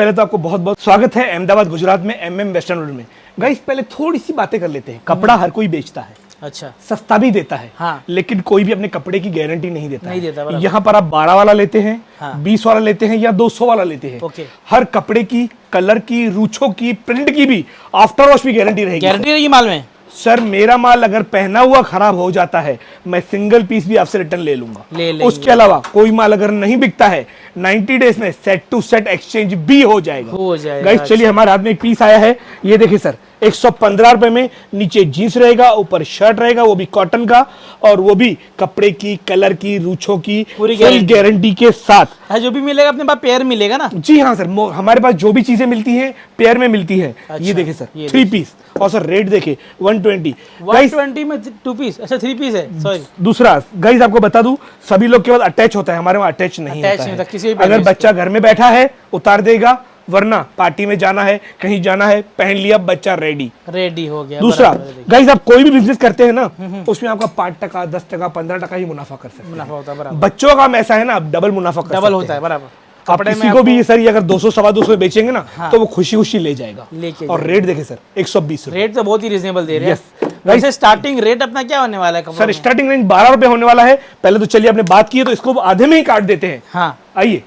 पहले तो आपको बहुत बहुत स्वागत है अहमदाबाद गुजरात में एमएम वेस्टर्न रोड में। गाइस पहले थोड़ी सी बातें कर लेते हैं। कपड़ा हर कोई बेचता है, अच्छा, सस्ता भी देता है, हाँ, लेकिन कोई भी अपने कपड़े की गारंटी नहीं देता नहीं देता, बराबर। यहाँ पर आप 12 वाला लेते हैं, हाँ। 20 वाला लेते हैं या 200 वाला लेते हैं, ओके। हर कपड़े की, कलर की, रूछों की, प्रिंट की भी, आफ्टर वॉश भी गारंटी रहेगी। गारंटी रहेगी माल में? सर मेरा माल अगर पहना हुआ खराब हो जाता है, मैं सिंगल पीस भी आपसे रिटर्न ले लूंगा। ले उसके अलावा कोई माल अगर नहीं बिकता है, 90 डेज में सेट टू सेट एक्सचेंज भी हो जाएगा। गाइस चलिए, हमारे हाथ में एक पीस आया है, ये देखिए सर, 115 रुपए में नीचे जींस रहेगा, ऊपर शर्ट रहेगा, वो भी कॉटन का, और वो भी कपड़े की, कलर की, रूछों की पूरी गारंटी के साथ। जो भी मिलेगा अपने पास पेयर मिलेगा ना? जी हाँ सर, हमारे पास जो भी चीजें मिलती हैं पेयर में मिलती है। अच्छा, ये देखिए सर, 3 पीस, और सर रेट देखिए 120 में 2 पीस। अच्छा 3 पीस है, सॉरी। दूसरा गाइस आपको बता दूं, सभी लोग केवल अटैच होता है, हमारे वहाँ अटैच नहीं होता है। किसी भी अगर बच्चा घर में बैठा है उतार देगा, वरना पार्टी में जाना है, कहीं जाना है, पहन लिया, बच्चा रेडी हो गया। दूसरा गाइस, आप कोई भी बिजनेस करते हैं ना, उसमें आपका 5%, 10%, 15% ही मुनाफा कर सकते हैं। मुनाफा होता है, बराबर। बच्चों का काम ऐसा है ना, आप डबल मुनाफा कर सकते हैं। डबल होता है, बराबर। आप किसी को भी सर, ये अगर 200 सवा 200 बेचेंगे ना, तो वो खुशी खुशी ले जाएगा। और रेट देखे सर, 120 रुपए। रेट तो बहुत ही रिजनेबल दे रहे हैं। वैसे स्टार्टिंग रेट अपना क्या होने वाला है सर? स्टार्टिंग रेंज 12 रुपए होने वाला है। पहले तो चलिए, आपने बात की है तो इसको आधे में ही काट देते हैं। हाँ, आइए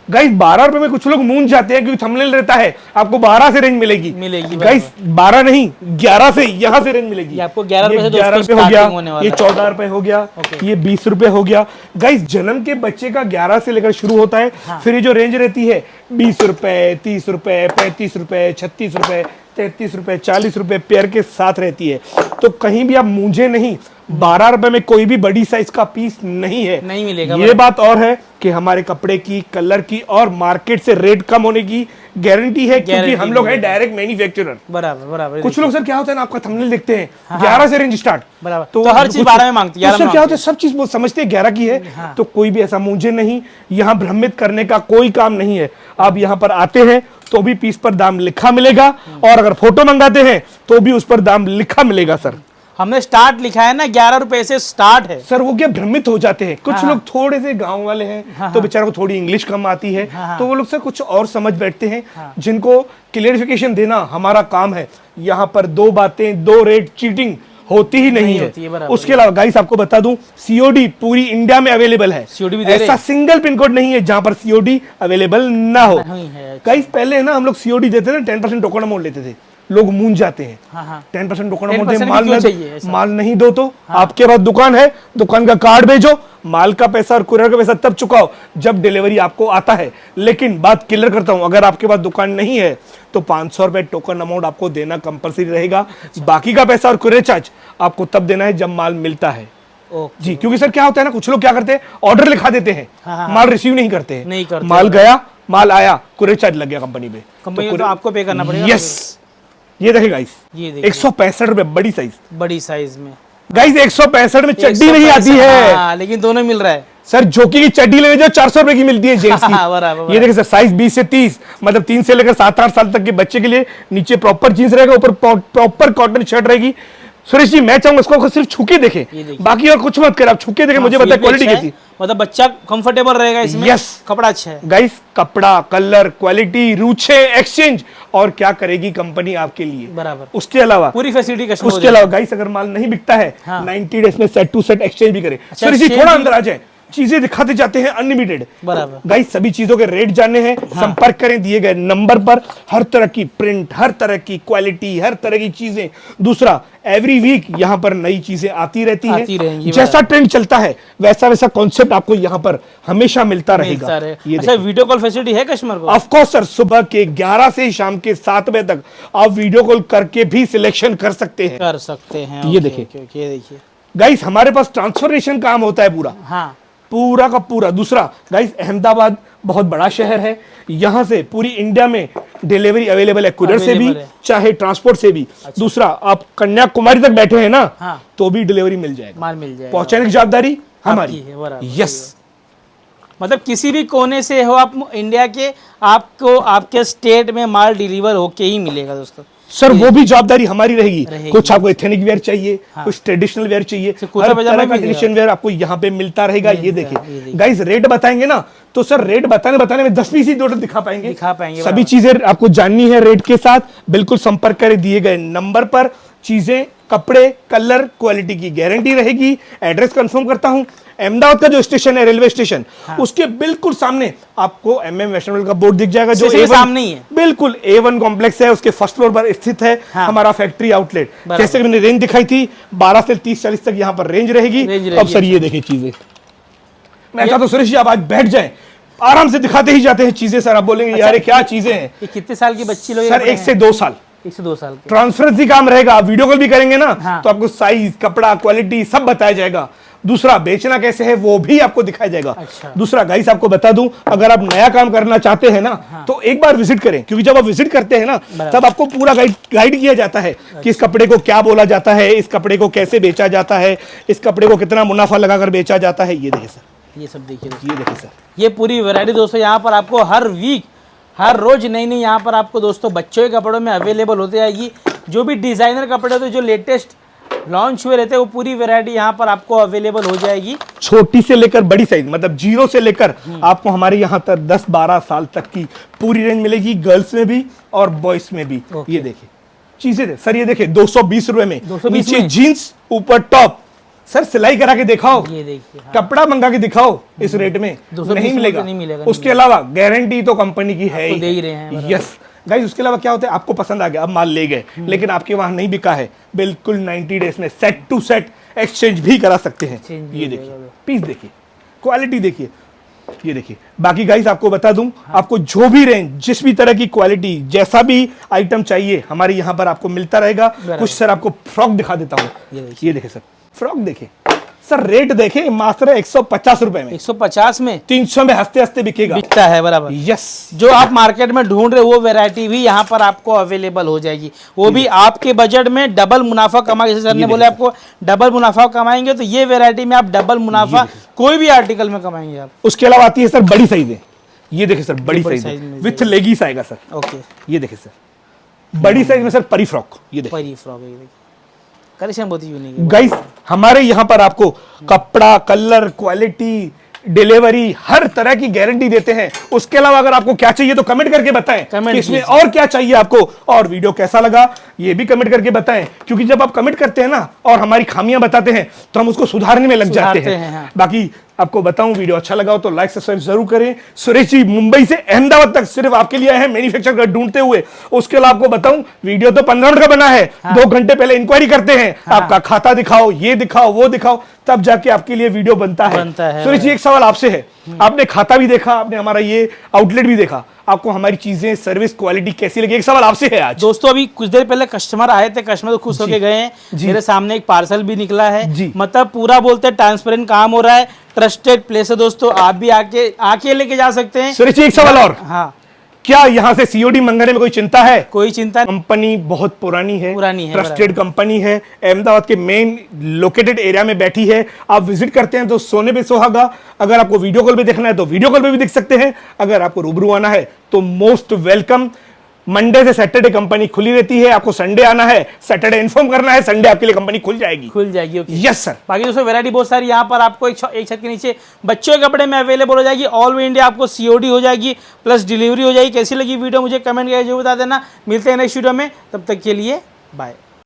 गाइस, 12 रुपए में कुछ लोग मूंझ जाते हैं, क्योंकि थंबनेल रहता है आपको 12 से रेंज मिलेगी गाइस। 12 नहीं, 11 से, यहाँ से रेंज मिलेगी आपको। 11 रुपए हो गया, ये 14 रुपए हो गया, ये 20 रुपए हो गया। गाइस जन्म के बच्चे का 11 से लेकर शुरू होता है। फिर ये जो रेंज रहती है 20 रुपए, 30 रुपए, 35 रुपए, 36 रुपए, 33 रुपए, 40 रुपए पेयर के साथ रहती है। तो कहीं भी आप मूंझे नहीं, 12 रुपए में कोई भी बड़ी साइज का पीस नहीं है, नहीं मिलेगा। ये बात और है कि हमारे कपड़े की, कलर की और मार्केट से रेट कम होने की गारंटी है, क्योंकि हम लोग हैं डायरेक्ट मैन्युफैक्चरर। बराबर। कुछ लोग सर क्या होता है ना, आपका थंबनेल देखते हैं 11 से रेंज स्टार्ट, बराबर, तो हर चीज 12 में मांगते हैं। सर क्या होता है, सब चीज समझते हैं 11 की है। तो कोई भी ऐसा मुझे नहीं, यहाँ भ्रमित करने का कोई काम नहीं है। आप यहाँ पर आते हैं तो भी पीस पर दाम लिखा मिलेगा, और अगर फोटो मंगाते हैं तो भी उस पर दाम लिखा मिलेगा। सर हमने स्टार्ट लिखा है ना, 11 रुपए से स्टार्ट है। सर वो क्या भ्रमित हो जाते हैं। कुछ लोग थोड़े से गांव वाले हैं, तो बेचारों को थोड़ी इंग्लिश कम आती है, तो वो लोग सर कुछ और समझ बैठते हैं, जिनको क्लियरिफिकेशन देना हमारा काम है। यहाँ पर 2 बातें, 2 रेट, चीटिंग होती ही नहीं है। उसके अलावा गाइस आपको बता दूं, सीओडी पूरी इंडिया में अवेलेबल है। ऐसा सिंगल पिन कोड नहीं है जहां पर सीओडी अवेलेबल ना हो। गाइस पहले ना हम लोग सीओडी देते थे, 10% टोकन अमाउंट लेते थे, लोग मूंझ जाते हैं। 10% टोकन अमाउंट माल नहीं दो तो आपके पास दुकान है, दुकान का कार्ड भेजो, माल का पैसा और कुरियर का पैसा तब चुकाओ जब डिलीवरी आपको आता है। लेकिन बात क्लियर करता हूं, अगर आपके पास दुकान नहीं है तो 500 रुपए टोकन अमाउंट आपको देना कंपलसरी रहेगा। बाकी का पैसा और कुरियर चार्ज आपको तब देना है जब माल मिलता है। जी, क्योंकि सर क्या होता है ना, कुछ लोग क्या करते हैं, ऑर्डर लिखा देते हैं, माल रिसीव नहीं करते हैं। माल गया, माल आया, कुरियर चार्ज लग गया कंपनी पे, तो आपको पे करना पड़ेगा। यस, ये देखिए गाइस, 165 रुपए बड़ी साइज में। गाइस 165 में चड्डी नहीं आती है, लेकिन दोनों मिल रहा है। सर जोकी की चड्डी ले जो 400 रुपए की मिलती है जेंट्स की। ये देखिए सर, साइज 20 से 30, मतलब 3 से लेकर 7-8 साल तक के बच्चे के लिए। नीचे प्रॉपर जींस रहेगा, ऊपर प्रॉपर कॉटन शर्ट रहेगी। सुरेश जी, मैं चाहूंगा इसको सिर्फ छू के देखें, बाकी और कुछ मत करें, आप छू के देखें, मुझे बताए क्वालिटी कैसी। मतलब बच्चा कंफर्टेबल रहेगा इसमें। यस, कपड़ा अच्छा है गाइस, कपड़ा, कलर, क्वालिटी, रूछे, एक्सचेंज, और क्या करेगी कंपनी आपके लिए, बराबर। उसके अलावा पूरी फैसिलिटी कस्टमर। उसके अलावा गाइस, अगर माल नहीं बिकता है, 90 डेज में सेट टू सेट एक्सचेंज भी करें। सुरेश जी थोड़ा अंदर आ जाए, चीजें दिखाते जाते हैं अनलिमिटेड। बराबर। गाइस सभी चीजों के रेट जानने हैं, संपर्क करें दिए गए नंबर पर। हर तरह की प्रिंट, हर तरह की क्वालिटी, हर तरह की चीजें। दूसरा, एवरी वीक यहाँ पर नई चीजें आती रहती हैं। जैसा ट्रेंड चलता है वैसा वैसा कॉन्सेप्ट आपको यहाँ पर हमेशा मिलता रहेगा। अच्छा, वीडियो कॉल फैसिलिटी है कस्टमर को? ऑफ कोर्स सर, सुबह के 11 से शाम के 7 बजे तक आप वीडियो कॉल करके भी सिलेक्शन कर सकते हैं। ये देखिए गाइस, हमारे पास ट्रांसफॉर्मेशन काम होता है पूरा का पूरा। दूसरा गाइस, अहमदाबाद बहुत बड़ा शहर है, यहाँ से पूरी इंडिया में डिलीवरी अवेलेबल है, कुरियर से भी चाहे ट्रांसपोर्ट से भी। दूसरा, आप कन्याकुमारी तक बैठे हैं ना, तो भी डिलीवरी मिल जाएगा, माल मिल जाएगा, पहुंचाने की जवाबदारी हमारी। यस, मतलब किसी भी कोने से हो आप इंडिया के, आपको आपके स्टेट में माल डिलीवर होके ही मिलेगा दोस्तों। सर वो भी जवाबदारी हमारी रहेगी। कुछ आपको एथनिक वेयर चाहिए, कुछ ट्रेडिशनल वेयर चाहिए, हर तरह का ट्रेडिशनल वेयर आपको यहाँ पे मिलता रहेगा। ये देखिए गाइस, रेट बताएंगे ना तो सर रेट बताने में 20 पीस ही टोटल दिखा पाएंगे। सभी चीजें आपको जाननी है रेट के साथ, बिल्कुल संपर्क करें दिए गए नंबर पर। चीजें, कपड़े, कलर, क्वालिटी की गारंटी रहेगी। एड्रेस कंफर्म करता हूं, अहमदाबाद का जो स्टेशन है, रेलवे स्टेशन, उसके बिल्कुल सामने आपको MM वैष्णव का बोर्ड दिख जाएगा, जो सामने ही है। बिल्कुल A1 कॉम्प्लेक्स है, उसके फर्स्ट फ्लोर पर स्थित है हमारा फैक्ट्री आउटलेट। जैसे कि मैंने रेंज दिखाई थी 12 से 30-40 तक यहाँ पर रेंज रहेगी। अब सर ये देखिए चीजें, मैं चाहता हूँ सुरेश जी आप आज बैठ जाए, आराम से दिखाते ही जाते हैं चीजें। सर आप बोलेंगे यार क्या चीजें हैं। ये कितने साल की बच्ची लोग? सर 1 से 2 साल। 1 से 2 साल के। ट्रांसपेरेंसी काम रहेगा, आप वीडियो कॉल भी करेंगे ना तो आपको साइज, कपड़ा, क्वालिटी सब बताया जाएगा। दूसरा, बेचना कैसे है वो भी आपको दिखाया जाएगा। दूसरा गाइस, आपको बता दूं, अगर आप नया काम करना चाहते हैं ना तो एक बार विजिट करें, क्योंकि जब आप विजिट करते हैं ना तब आपको पूरा गाइड किया जाता है कि इस कपड़े को क्या बोला जाता है, इस कपड़े को कैसे बेचा जाता है, इस कपड़े को कितना मुनाफा लगाकर बेचा जाता है। ये देखिए सर, ये सब देखिए, ये देखिए सर, ये पूरी वैरायटी दोस्तों यहाँ पर आपको हर वीक, हर रोज नई नई यहाँ पर आपको दोस्तों बच्चों के कपड़ों में अवेलेबल होते जाएगी। जो भी डिजाइनर कपड़े होते हैं, जो लेटेस्ट लॉन्च हुए रहते हैं, वो पूरी वैरायटी यहाँ पर आपको अवेलेबल हो जाएगी। छोटी से लेकर बड़ी साइज, मतलब 0 से लेकर आपको हमारे यहाँ तक 10-12 साल तक की पूरी रेंज मिलेगी, गर्ल्स में भी और बॉयज में भी। ये देखिए चीजें सर, ये देखिए 220 रुपए में, नीचे जीन्स, ऊपर टॉप। सर सिलाई करा के दिखाओ, ये देखिए, कपड़ा मंगा के दिखाओ, इस रेट में नहीं मिलेगा। उसके अलावा गारंटी तो कंपनी की है ही, दे ही रहे हैं। यस गाइस, उसके अलावा क्या होता है, आपको पसंद आ गया, अब माल ले गए, लेकिन आपके वहां नहीं बिका है, बिल्कुल 90 डेज में सेट टू सेट एक्सचेंज भी करा सकते हैं। ये देखिए पीस, देखिए क्वालिटी, देखिए ये देखिए। बाकी गाइस आपको बता दूं, आपको जो भी रेंज, जिस भी तरह की क्वालिटी, जैसा भी आइटम चाहिए, हमारे यहाँ पर आपको मिलता रहेगा। कुछ सर आपको फ्रॉक दिखा देता हूँ, ये देखिए सर, फ्रॉक देखिए सर, रेट देखे मात्र 150 रुपए में, 150 में, 300 में हंसते हंसते बिकता है। बराबर, यस। जो आप मार्केट में ढूंढ रहे हो वो वैरायटी भी यहाँ पर आपको अवेलेबल हो जाएगी, वो भी आपके बजट में। डबल मुनाफा कमा, जैसे सर ने बोले आपको डबल मुनाफा कमाएंगे, तो ये वैरायटी में आप डबल मुनाफा कोई भी आर्टिकल में कमाएंगे आप। उसके अलावा आती है सर बड़ी साइज है, ये देखिए सर, बड़ी साइज विथ लेगीस आएगा सर। ओके, ये देखिए सर, बड़ी साइज में सर परी फ्रॉक, ये देखिए परी फ्रॉक, कलेक्शन बहुत ही यूनिक है गाइस। हमारे यहाँ पर आपको कपड़ा, कलर, क्वालिटी, डिलीवरी, हर तरह की गारंटी देते हैं। उसके अलावा अगर आपको क्या चाहिए तो कमेंट करके बताएं कि इसमें और क्या चाहिए आपको, और वीडियो कैसा लगा ये भी कमेंट करके बताएं, क्योंकि जब आप कमेंट करते हैं ना और हमारी खामियां बताते हैं तो हम उसको सुधारने में लग जाते हैं। बाकी आपको बताऊं, वीडियो अच्छा लगा हो तो लाइक सब्सक्राइब जरूर करें। सुरेश जी मुंबई से अहमदाबाद तक सिर्फ आपके लिए आए हैं, मैन्युफैक्चर ढूंढते हुए। उसके अलावा आपको बताऊं, वीडियो तो 15 मिनट का बना है, 2 घंटे पहले इंक्वायरी करते हैं, आपका खाता दिखाओ, ये दिखाओ, वो दिखाओ, तब जाके आपके लिए वीडियो बनता है। सुरेश जी एक सवाल आपसे है, आपने खाता भी देखा, आपने हमारा ये आउटलेट भी देखा, आपको हमारी चीजें, सर्विस, क्वालिटी कैसी लगी? एक सवाल आपसे है आज। दोस्तों अभी कुछ देर पहले कस्टमर आए थे, कस्टमर तो खुश होके गए हैं। मेरे सामने एक पार्सल भी निकला है, मतलब पूरा बोलते हैं ट्रांसपेरेंट काम हो रहा है, ट्रस्टेड प्लेस है दोस्तों, आप भी आके लेके जा सकते हैं। सुरेश जी एक सवाल और, हाँ, क्या यहाँ से COD मंगाने में कोई चिंता है? कोई चिंता नहीं। कंपनी बहुत पुरानी है, ट्रस्टेड कंपनी है, अहमदाबाद के मेन लोकेटेड एरिया में बैठी है। आप विजिट करते हैं तो सोने पे सुहागा। अगर आपको वीडियो कॉल पे देखना है तो वीडियो कॉल पे भी देख सकते हैं। अगर आपको रूबरू आना है तो मोस्ट वेलकम। मंडे से सैटरडे कंपनी खुली रहती है, आपको संडे आना है, सैटरडे इन्फॉर्म करना है, संडे आपके लिए कंपनी खुल जाएगी। Yes sir. बाकी दोस्तों वैरायटी बहुत सारी यहाँ पर आपको एक छत के नीचे बच्चों के कपड़े में अवेलेबल हो जाएगी। ऑल ओवर इंडिया आपको COD हो जाएगी, प्लस डिलीवरी हो जाएगी। कैसी लगी वीडियो मुझे कमेंट करके जरूर बता देना। मिलते हैं नेक्स्ट वीडियो में, तब तक के लिए बाय।